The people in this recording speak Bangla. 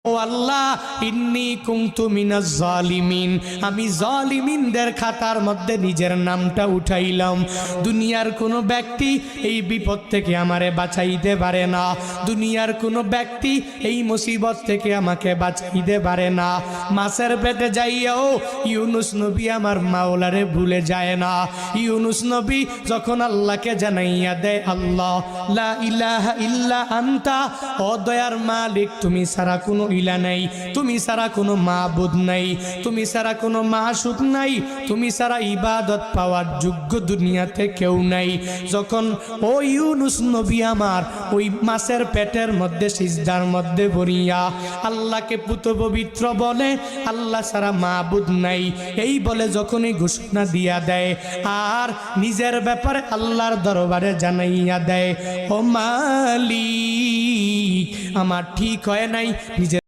ও আল্লাহ, ইন্নী কুনতু মিনাজ জালিমিন, আমি জালিমিনদের খাতার মধ্যে নিজের নামটা উঠাইলাম। দুনিয়ার কোনো ব্যক্তি এই বিপদ থেকে আমারে বাঁচাইতে পারে না, দুনিয়ার কোনো ব্যক্তি এই মুসিবত থেকে আমাকে বাঁচাইতে পারে না। মাছের পেটে যাইয়াও ইউনুস নবী আমার মাওলারে ভুলে যায় না। ইউনুস নবী যখন আল্লাহকে জানাইয়া দেয়, আল্লাহ লা ইলাহা ইল্লা আনতা, ও দয়ার মালিক তুমি ছাড়া কোনো ইলা নাই, তুমি ছাড়া কোনো মাবুদ নাই, তুমি ছাড়া কোনো মাসুক নাই, তুমি ছাড়া ইবাদত পাওয়ার যোগ্য দুনিয়াতে কেউ নাই। যখন ও ইউনুস নবী আমার ওই মাছের পেটের মধ্যে সিজদার মধ্যে পড়িয়া আল্লাহকে পুত পবিত্র বলে, আল্লাহ ছাড়া মাবুদ নাই এই বলে যখনই ঘোষণা দিয়া দেয় আর নিজের ব্যাপারে আল্লাহর দরবারে জানাইয়া দেয়, ও মালিক আমার ঠিক হয় নাই, নিজের